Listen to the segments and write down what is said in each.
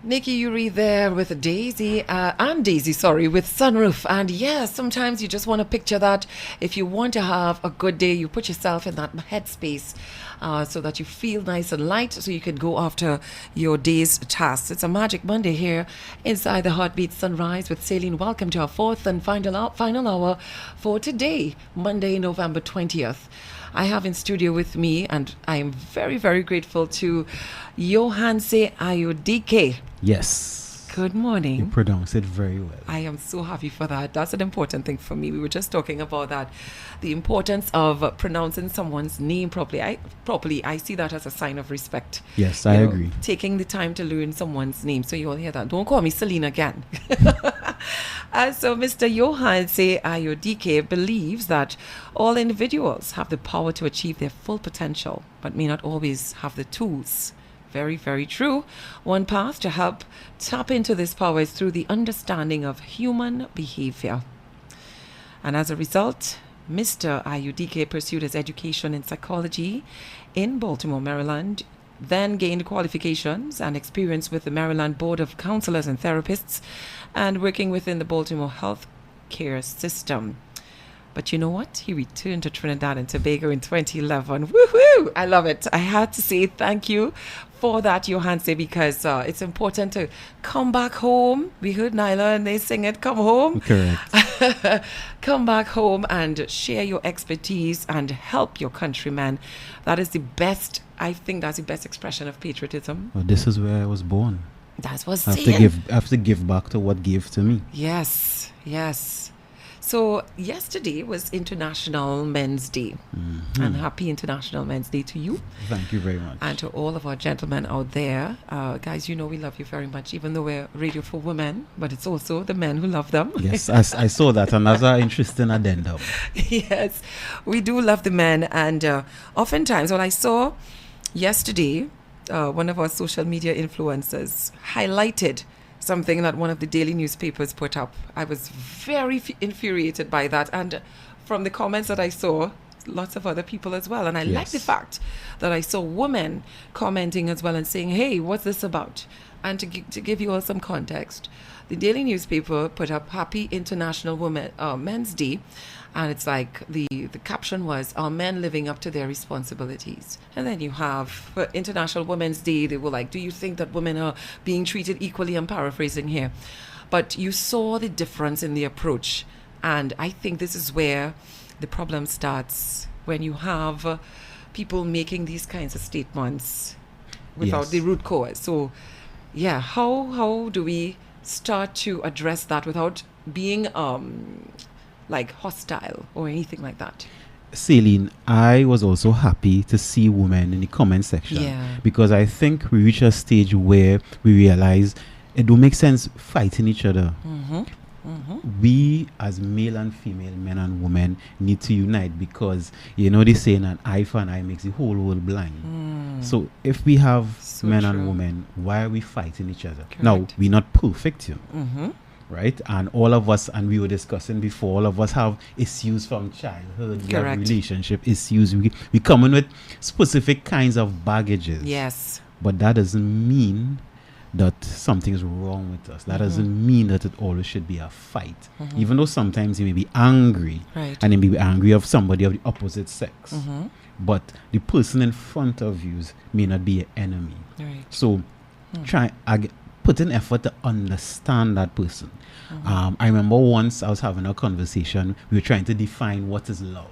Nikki Yuri there with Daisy, with Sunroof. And yes, sometimes you just want to picture that. If you want to have a good day, you put yourself in that headspace so that you feel nice and light so you can go after your day's tasks. It's a Magic Monday here inside the Heartbeat Sunrise with Celine. Welcome to our fourth and final hour for today, Monday, November 20th. I have in studio with me, and I am very, very grateful to Johanse Ayodike. Yes. Good morning. You pronounce it very well. I am so happy for that. That's an important thing for me. We were just talking about that. The importance of pronouncing someone's name properly. I see that as a sign of respect. Yes, I agree. Taking the time to learn someone's name. So you all hear that. Don't call me Celine again. So Mr. Johanse Ayodike believes that all individuals have the power to achieve their full potential, but may not always have the tools. Very, very true. One path to help tap into this power is through the understanding of human behavior. And as a result, Mr. Ayodike pursued his education in psychology in Baltimore, Maryland, then gained qualifications and experience with the Maryland Board of Counselors and Therapists and working within the Baltimore health care system. But you know what? He returned to Trinidad and Tobago in 2011. Woohoo! I love it. I had to say thank you for that, Johanse, because it's important to come back home. We heard Nyla and they sing it, come home. Correct. Come back home and share your expertise and help your countrymen. That is the best, I think that's the best expression of patriotism. Well, this is where I was born. That's what's I have to give back to what gave to me. Yes, yes. So yesterday was International Men's Day. Mm-hmm. And happy International Men's Day to you. Thank you very much. And to all of our gentlemen out there. Guys, you know we love you very much, even though we're radio for women, but it's also the men who love them. Yes, I saw that, and that's an interesting addendum. Yes, we do love the men. And oftentimes what I saw yesterday, one of our social media influencers highlighted something that one of the daily newspapers put up. I was very infuriated by that. And from the comments that I saw, lots of other people as well. And I like the fact that I saw women commenting as well and saying, hey, what's this about? And to give you all some context, the daily newspaper put up Happy International Men's Day. And it's like the caption was, are men living up to their responsibilities? And then you have for International Women's Day, they were like, do you think that women are being treated equally? I'm paraphrasing here. But you saw the difference in the approach. And I think this is where the problem starts, when you have people making these kinds of statements without the root cause. So, yeah, how do we start to address that without being like hostile or anything like that? Celine, I was also happy to see women in the comment section because I think we reach a stage where we realize it don't make sense fighting each other. Mm-hmm. Mm-hmm. We as male and female, men and women, need to unite because you know they saying an eye for an eye makes the whole world blind. So if we have men and women, why are we fighting each other? Correct. Now, we're not perfect, you know. Mm-hmm. Right? And all of us, and we were discussing before, all of us have issues from childhood. We have relationship issues. We come in with specific kinds of baggages. Yes. But that doesn't mean that something's wrong with us. That doesn't mean that it always should be a fight. Even though sometimes you may be angry, and you may be angry of somebody of the opposite sex. But the person in front of you may not be an enemy. Right. So put in effort to understand that person. I remember once I was having a conversation, we were trying to define what is love.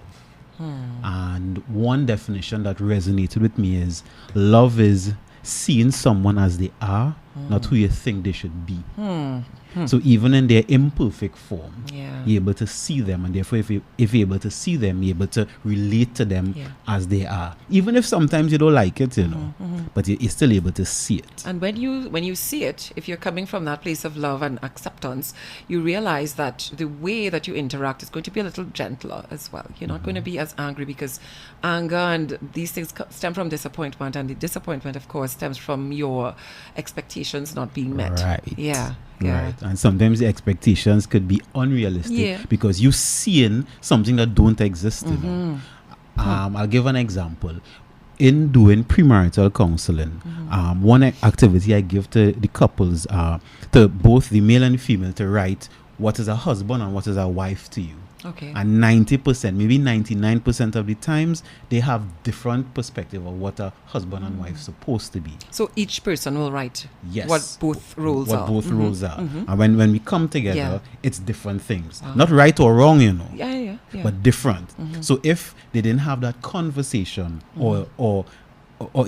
And one definition that resonated with me is love is seeing someone as they are, not who you think they should be. So even in their imperfect form, you're able to see them, and therefore if you're able to see them, you're able to relate to them as they are. Even if sometimes you don't like it, you know, but you're still able to see it. And when you see it, if you're coming from that place of love and acceptance, you realize that the way that you interact is going to be a little gentler as well. You're not going to be as angry, because anger and these things stem from disappointment, and the disappointment, of course, stems from your expectations not being met. Right. Yeah. Right. And sometimes the expectations could be unrealistic because you're seeing something that don't exist. You know? I'll give an example. in doing premarital counseling, one activity I give to the couples, to both the male and the female, to write what is a husband and what is a wife to you. Okay. And 90%, maybe 99% of the times, they have different perspective of what a husband and wife supposed to be. So each person will write Yes. what both roles are. What both roles are. And when we come together, Yeah. it's different things. Not right or wrong, Yeah. but different. So if they didn't have that conversation or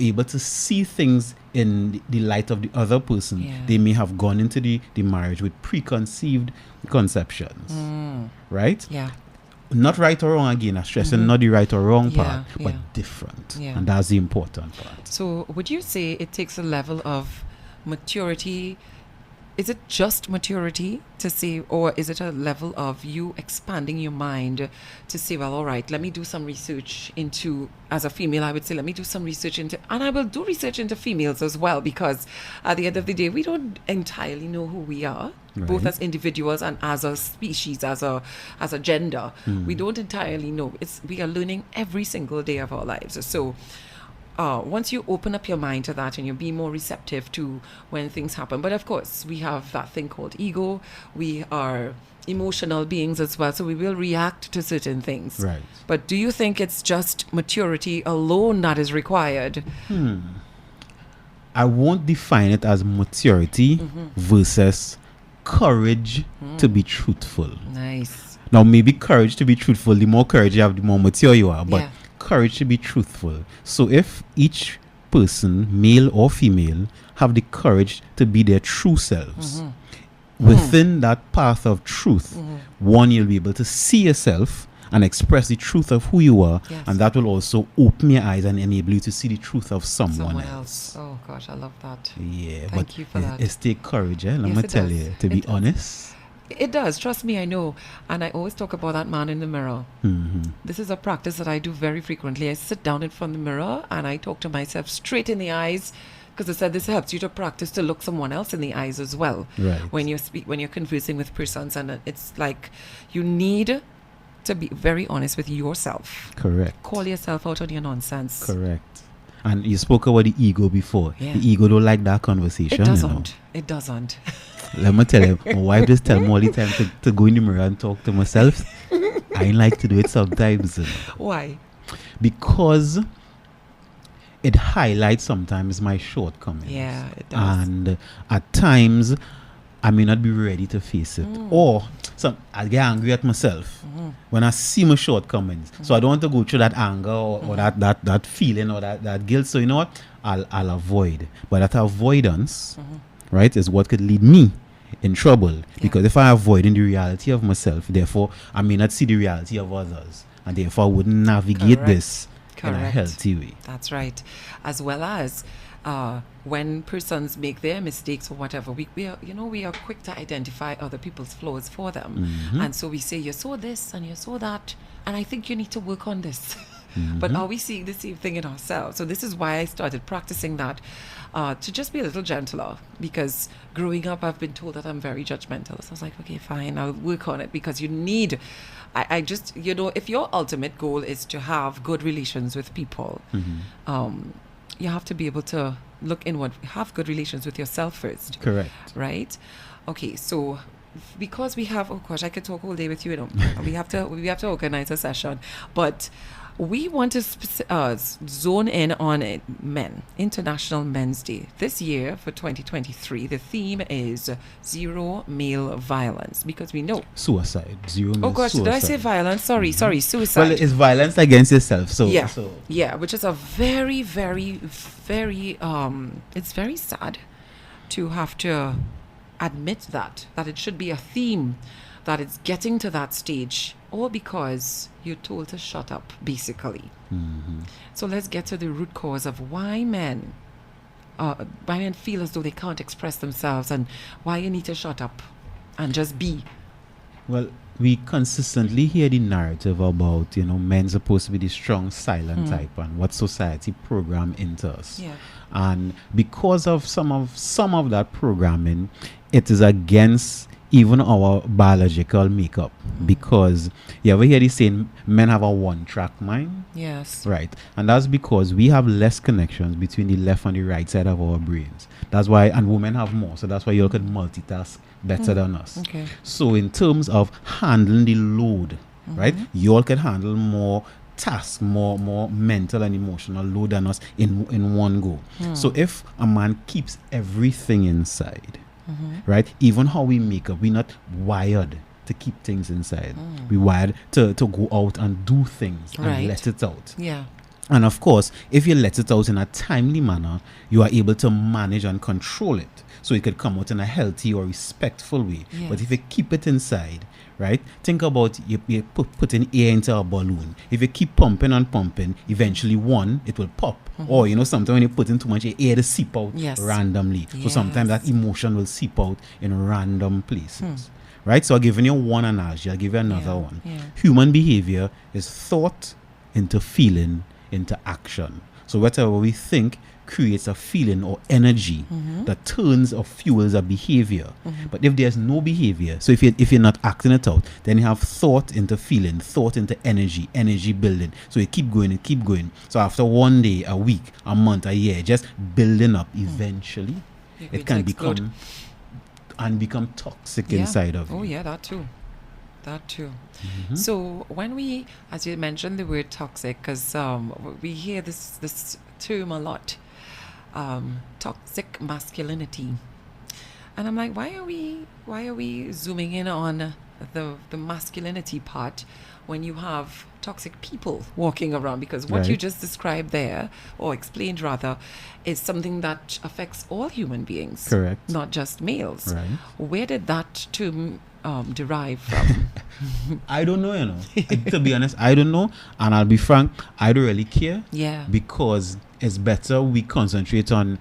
able to see things in the light of the other person, Yeah. they may have gone into the marriage with preconceived conceptions. Right? Yeah. Not right or wrong again. I'm stressing not the right or wrong Yeah, part, yeah. but different. Yeah. And that's the important part. So would you say it takes a level of maturity? Is it just maturity to say, or is it a level of you expanding your mind to say, well, all right, let me do some research into, as a female, I would say, let me do some research into, and I will do research into females as well, because at the end of the day, we don't entirely know who we are, both Right. as individuals and as a species, as a gender. We don't entirely know. We are learning every single day of our lives. So once you open up your mind to that and you be more receptive to when things happen. But of course, we have that thing called ego. We are emotional beings as well, so we will react to certain things. Right. But do you think it's just maturity alone that is required? I won't define it as maturity versus courage to be truthful. Nice. Now, maybe courage to be truthful, the more courage you have, the more mature you are. But Yeah. courage to be truthful. So if each person, male or female, have the courage to be their true selves, within that path of truth, one, you'll be able to see yourself and express the truth of who you are, Yes. and that will also open your eyes and enable you to see the truth of someone else. Oh gosh, I love that. Yeah, Thank but you for that. it's take courage, Let Yes, me it tell does. you, to It be does. honest. It does. Trust me, I know. And I always talk about that man in the mirror. This is a practice that I do very frequently. I sit down in front of the mirror and I talk to myself straight in the eyes, because I said this helps you to practice to look someone else in the eyes as well. Right. When you're conversing with persons, and it's like you need to be very honest with yourself. Correct. Call yourself out on your nonsense. Correct. And you spoke about the ego before. Yeah. The ego don't like that conversation. It doesn't. It doesn't. Let me tell you, my wife just tell me all the time to go in the mirror and talk to myself. I like to do it sometimes. Why? Because it highlights sometimes my shortcomings. Yeah, it does. And at times, I may not be ready to face it. Or I get angry at myself when I see my shortcomings. So I don't want to go through that anger or that feeling or that guilt. So you know what? I'll avoid. But that avoidance, right, is what could lead me in trouble. Because if I avoid in the reality of myself, therefore I may not see the reality of others. And therefore I wouldn't navigate Correct. this in a Correct. healthy way. That's right. As well as when persons make their mistakes or whatever, we are quick to identify other people's flaws for them. And so we say, you saw this and you saw that, and I think you need to work on this. But are we seeing the same thing in ourselves? So this is why I started practicing that, to just be a little gentler, because growing up I've been told that I'm very judgmental. So I was like, okay, fine, I'll work on it, because you need, I just, if your ultimate goal is to have good relations with people, you have to be able to look inward, have good relations with yourself first. Correct. Right? Okay, so because we have, oh gosh, I could talk all day with you, we have to organize a session, but we want to zone in on it, International Men's Day. This year, for 2023, the theme is Zero Male Violence, because we know... Suicide. Zero Oh gosh, suicide. did I say violence? Sorry, suicide. Well, it's violence against yourself. So Yeah, which is a very, very, very, it's very sad to have to admit that it should be a theme, that it's getting to that stage, all because you're told to shut up, basically. So let's get to the root cause of why men feel as though they can't express themselves, and why you need to shut up and just be. Well, we consistently hear the narrative about, men supposed to be the strong, silent type, and what society program into us. Yeah. And because of some of that programming, it is against even our biological makeup. Because you ever hear this saying, men have a one-track mind? Yes. Right. And that's because we have less connections between the left and the right side of our brains. That's why, and women have more. So that's why you can multitask better than us. Okay. So in terms of handling the load, right, you all can handle more tasks, more mental and emotional load than us in one go. So if a man keeps everything inside, right, even how we make up, we're not wired to keep things inside. We're wired to go out and do things and let it out. Yeah. And of course, if you let it out in a timely manner, you are able to manage and control it. So it could come out in a healthy or respectful way. Yes. But if you keep it inside, right? Think about you putting air into a balloon. If you keep pumping and pumping, eventually it will pop. Or, sometimes when you put in too much air, to seep out randomly. So sometimes that emotion will seep out in random places. Right? So I've given you one analogy. I'll give you another one. Yeah. Human behavior is thought into feeling into action. So whatever we think creates a feeling or energy that turns or fuels a behavior. But if there's no behavior, so if you're not acting it out, then you have thought into feeling, thought into energy building. So you keep going and keep going. So after one day, a week, a month, a year, just building up, eventually it can become toxic inside of you. Oh yeah, that too. So when we, as you mentioned the word toxic, because we hear this term a lot, toxic masculinity, and I'm like, why are we zooming in on the masculinity part when you have toxic people walking around? Because what you just described there, or explained rather, is something that affects all human beings. Correct. Not just males. Right. Where did that term derive from? I don't know, to be honest, I don't know. And I'll be frank, I don't really care. Yeah. Because it's better we concentrate on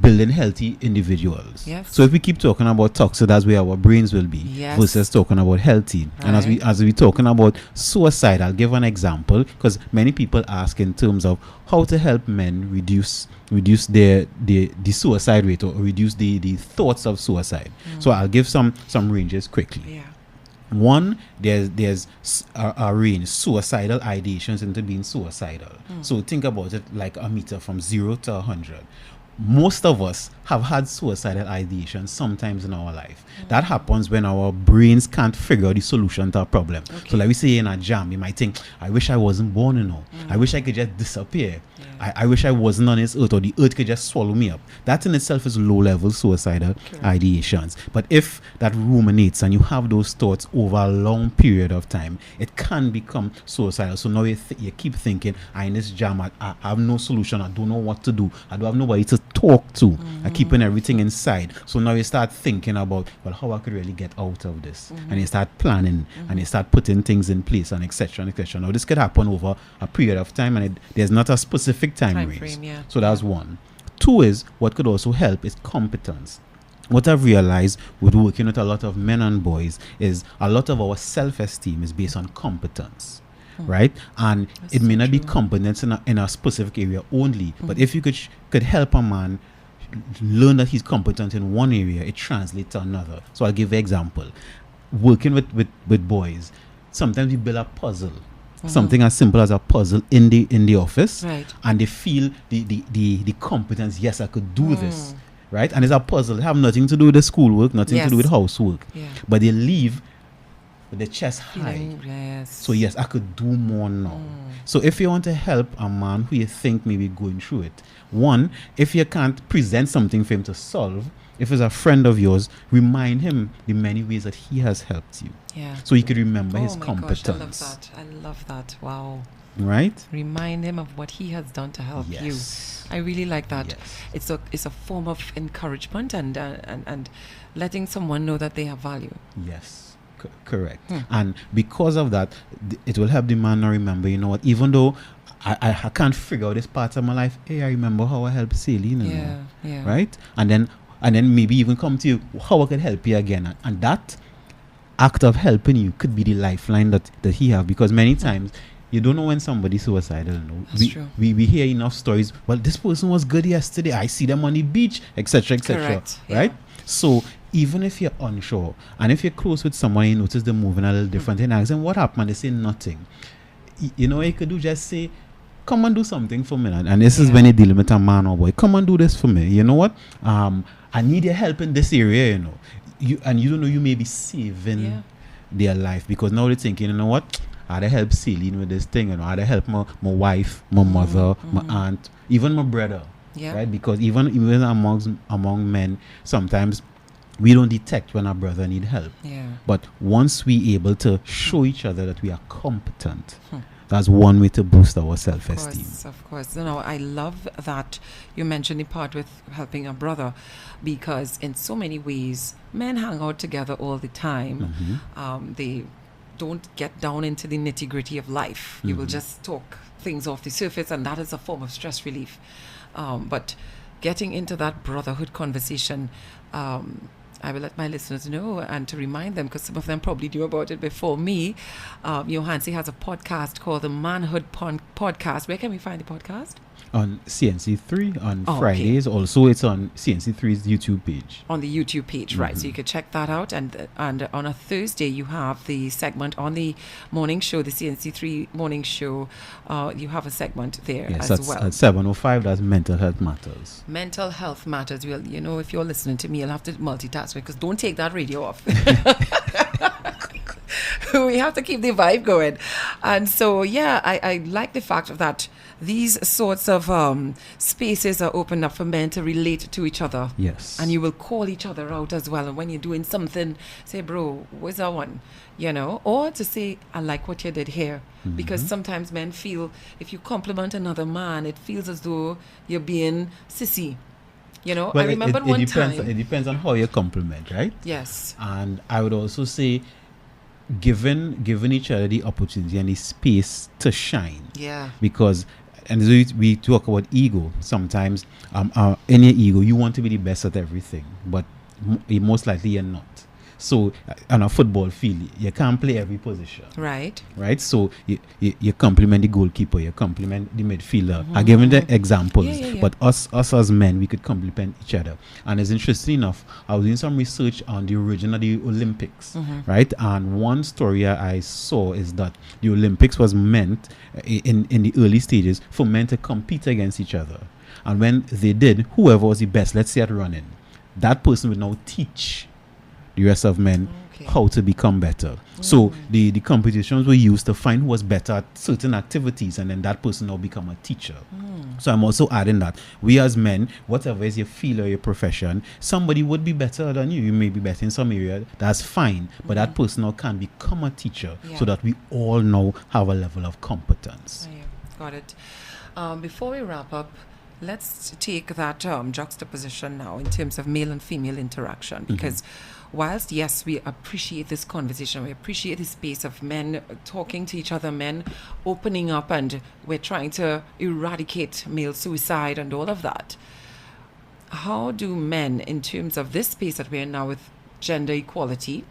building healthy individuals. Yes. So if we keep talking about toxic, that's where our brains will be. Yes. Versus talking about healthy. Right. And as we talking about suicide, I'll give an example, because many people ask in terms of how to help men reduce the suicide rate, or reduce the thoughts of suicide. So I'll give some ranges quickly. Yeah. One, there's a range, suicidal ideations into being suicidal. So think about it like a meter from 0 to 100. Most of us have had suicidal ideation sometimes in our life. That happens when our brains can't figure out the solution to a problem. Okay. So like we say in a jam, you might think, I wish I wasn't born, I wish I could just disappear. Yeah. I wish I wasn't on this earth, or the earth could just swallow me up. That in itself is low-level suicidal ideations. But if that ruminates and you have those thoughts over a long period of time, it can become suicidal. So now you keep thinking, I'm in this jam, I have no solution, I don't know what to do, I don't have nobody to talk to, I'm keeping everything inside. So now you start thinking about, well, how I could really get out of this. And you start planning, and you start putting things in place, and etc. and etc. Now this could happen over a period of time, and there's not a specific time range. So that's one. Two is, what could also help is competence. What I've realized with working with a lot of men and boys is a lot of our self-esteem is based on competence. Right? And that's it may not be competence in a specific area only, but if you could help a man learn that he's competent in one area, it translates to another. So I'll give an example. Working with boys, sometimes we build a puzzle. Something as simple as a puzzle in the office, and they feel the competence. Yes, I could do this, right? And it's a puzzle. It have nothing to do with the schoolwork, nothing to do with housework, but they leave with the chest high. So yes, I could do more now. So if you want to help a man who you think may be going through it, one, if you can't present something for him to solve, if it's a friend of yours, remind him the many ways that he has helped you. Yeah. So he could remember his competence. Gosh, I love that. Wow. Right? Remind him of what he has done to help you. I really like that. Yes. It's a form of encouragement and letting someone know that they have value. Yes. Correct. And because of that, it will help the man now remember, you know what, even though I can't figure out this part of my life, hey, I remember how I helped Celine. Right? And then maybe even come to you, how I could help you again. And that act of helping you could be the lifeline that he have, because many times you don't know when somebody's suicidal. That's true. We hear enough stories, well, this person was good yesterday, I see them on the beach, etc. etc. Right? So even if you're unsure, and if you're close with someone, you notice them moving a little different, and ask them what happened, they say nothing. You know what you could do? Just say, come and do something for me. And this is when you're dealing with a man or boy. Come and do this for me. You know what? I need your help in this area, you know. You don't know, you may be saving their life, because now they're thinking, you know what? I'd help Celine with this thing, you know. I'd help my wife, my mother, my aunt, even my brother. Yeah. Right? Because even among men, sometimes we don't detect when our brother need help. Yeah. But once we able to show each other that we are competent, that's one way to boost our self-esteem. Of course. You know, I love that you mentioned the part with helping a brother, because in so many ways, men hang out together all the time. They don't get down into the nitty-gritty of life. You will just talk things off the surface, and that is a form of stress relief. But getting into that brotherhood conversation, I will let my listeners know, and to remind them, because some of them probably knew about it before me. Johansi has a podcast called the Manhood Podcast. Where can we find the podcast? On CNC3 on Fridays. Okay. Also, it's on CNC3's YouTube page. On the YouTube page, right. So you could check that out. And on a Thursday, you have the segment on the morning show, the CNC3 morning show. You have a segment there as well. At 7:05, that's Mental Health Matters. Mental Health Matters. Well, you know, if you're listening to me, you'll have to multitask, because don't take that radio off. We have to keep the vibe going. And so, I like the fact that these sorts of spaces are opened up for men to relate to each other. Yes. And you will call each other out as well. And when you're doing something, say, bro, where's that one? You know, or to say, I like what you did here. Because sometimes men feel if you compliment another man, it feels as though you're being sissy. You know, well, I remember one time. It depends on how you compliment, right? Yes. And I would also say, given each other the opportunity and the space to shine. Yeah. Because, and we talk about ego. Sometimes, in your ego, you want to be the best at everything, but most likely you're not. So on a football field, you can't play every position. Right. Right. So you compliment the goalkeeper, you compliment the midfielder. I'm giving the examples, but us as men, we could compliment each other. And it's interesting enough, I was doing some research on the origin of the Olympics, right? And one story I saw is that the Olympics was meant in the early stages for men to compete against each other. And when they did, whoever was the best, let's say at running, that person would now teach the rest of men how to become better. So the competitions were used to find who was better at certain activities, and then that person now become a teacher. So I'm also adding that we as men, whatever is your field or your profession, somebody would be better than you. You may be better in some area, that's fine, but that person now can become a teacher, so that we all now have a level of competence. Got it. Before we wrap up, let's take that juxtaposition now in terms of male and female interaction, because whilst, yes, we appreciate this conversation, we appreciate the space of men talking to each other, men opening up, and we're trying to eradicate male suicide and all of that. How do men, in terms of this space that we're in now with gender equality,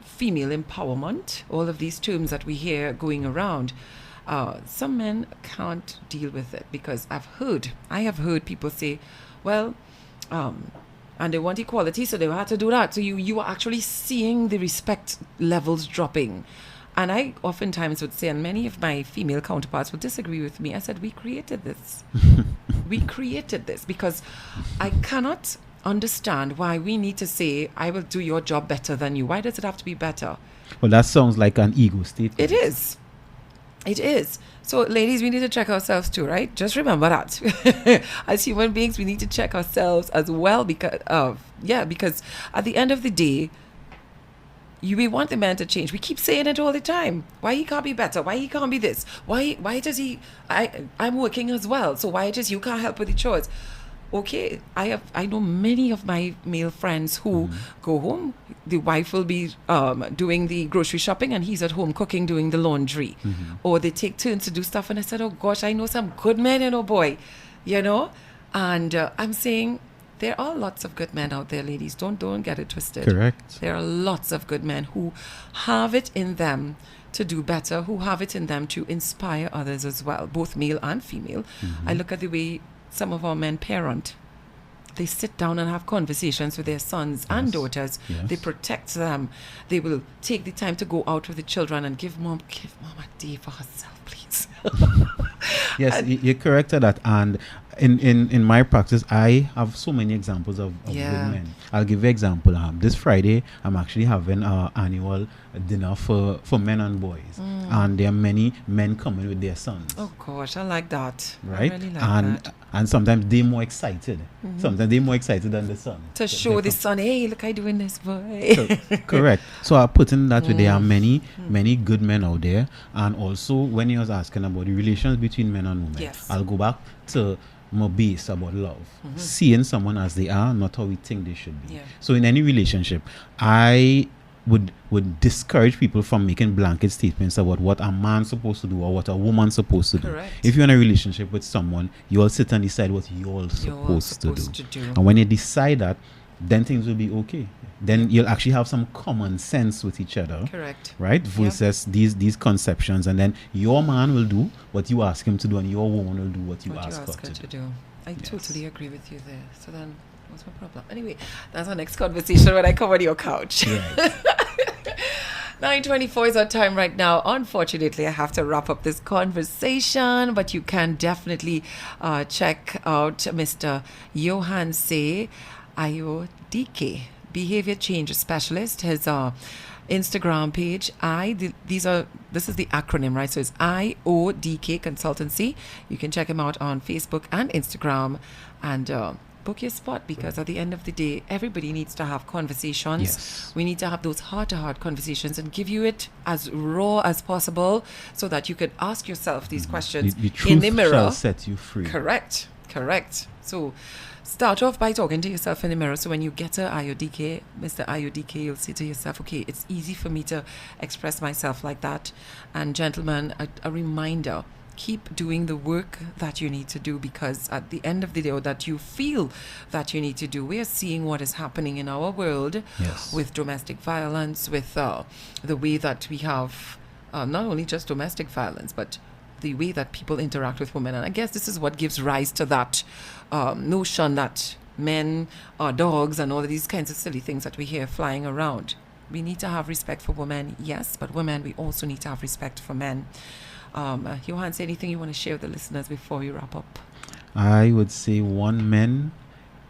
female empowerment, all of these terms that we hear going around, some men can't deal with it, because I have heard people say, well, and they want equality, so they had to do that. So you are actually seeing the respect levels dropping. And I oftentimes would say, and many of my female counterparts would disagree with me, I said, we created this. We created this, because I cannot understand why we need to say, I will do your job better than you. Why does it have to be better? Well, that sounds like an ego statement. It is. It is. So, ladies, we need to check ourselves too, right? Just remember that. As human beings, we need to check ourselves as well, because at the end of the day, we want the man to change. We keep saying it all the time. Why he can't be better? Why he can't be this? Why does he? I'm working as well, so why just you can't help with the chores? Okay, I know many of my male friends who go home. The wife will be doing the grocery shopping, and he's at home cooking, doing the laundry. Or they take turns to do stuff. And I said, oh gosh, I know some good men, boy, And I'm saying there are lots of good men out there, ladies. Don't get it twisted. Correct. There are lots of good men who have it in them to do better, who have it in them to inspire others as well, both male and female. I look at the way some of our men parent. they sit down and have conversations with their sons and daughters. Yes. They protect them. They will take the time to go out with the children and give mom a day for herself, please. Yes, you're correct at that. And in my practice, I have so many examples of good men. I'll give you an example. This Friday, I'm actually having an annual dinner for men and boys. And there are many men coming with their sons. Oh gosh, I like that. Right? I really like that. And sometimes they're more excited. Sometimes they're more excited than the son. To show the son, hey, look, I doing this, boy. Correct. So I put in that way. There are many good men out there. And also, when you was asking about the relations between men and women, I'll go back to my base about love. Seeing someone as they are, not how we think they should be. So in any relationship, I would discourage people from making blanket statements about what a man's supposed to do or what a woman's supposed to do. If you're in a relationship with someone, you all sit and decide what you're all supposed to do. And when you decide that, then things will be okay. Then you'll actually have some common sense with each other. Correct. Right? Versus these conceptions. And then your man will do what you ask him to do and your woman will do what you ask her to do. I totally agree with you there. So then, what's my problem? Anyway, that's our next conversation when I come on your couch. Right. 9:24 is our time right now. Unfortunately, I have to wrap up this conversation, but you can definitely check out Mr. Johan Say IODK, Behavior Change Specialist. His Instagram page. This is the acronym, right? So it's IODK Consultancy. You can check him out on Facebook and Instagram, and book your spot, because at the end of the day, everybody needs to have conversations. Yes. We need to have those heart-to-heart conversations and give you it as raw as possible, so that you could ask yourself these questions the truth in the mirror. Shall set you free. Correct. So start off by talking to yourself in the mirror. So when you get to IODK, Mr. IODK, you'll say to yourself, okay, it's easy for me to express myself like that. And gentlemen, a reminder, keep doing the work that you need to do, because at the end of the day, or that you feel that you need to do, we are seeing what is happening in our world with domestic violence, with the way that we have not only just domestic violence, but the way that people interact with women. And I guess this is what gives rise to that notion that men are dogs and all of these kinds of silly things that we hear flying around. We need to have respect for women, yes, but women, we also need to have respect for men. Johan, say anything you want to share with the listeners before we wrap up? I would say men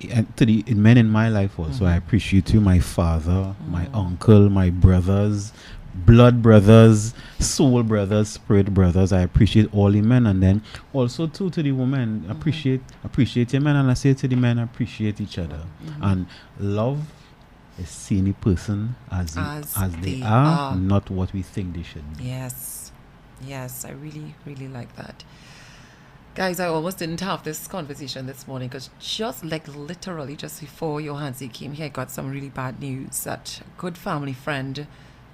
in my life also. I appreciate you, my father, my uncle, my brothers, blood brothers, soul brothers, spirit brothers. I appreciate all the men, and then also too to the women. Appreciate your men, and I say to the men, appreciate each other. And love is seeing a person as they are, not what we think they should be. Yes, I really, really like that. Guys, I almost didn't have this conversation this morning, because literally just before Johansi came here, I got some really bad news that a good family friend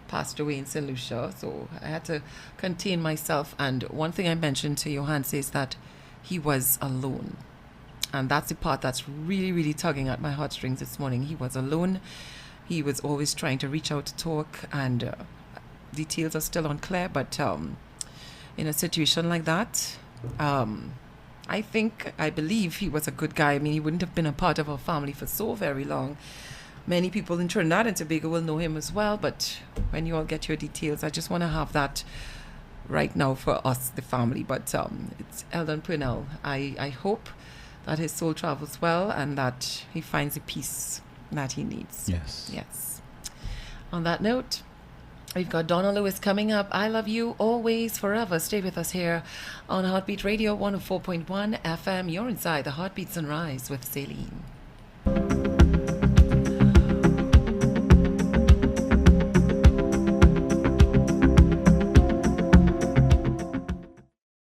passed away in St. Lucia. So I had to contain myself. And one thing I mentioned to Johansi is that he was alone. And that's the part that's really, really tugging at my heartstrings this morning. He was alone. He was always trying to reach out to talk, and details are still unclear, but in a situation like that, I believe he was a good guy. I mean, he wouldn't have been a part of our family for so very long. Many people in Trinidad and Tobago will know him as well, but when you all get your details, I just want to have that right now for us, the family. But it's Eldon Purnell. I hope that his soul travels well and that he finds the peace that he needs. Yes. On that note, we've got Donna Lewis coming up. I love you always, forever. Stay with us here on Heartbeat Radio 104.1 FM. You're inside the Heartbeat Sunrise with Celine.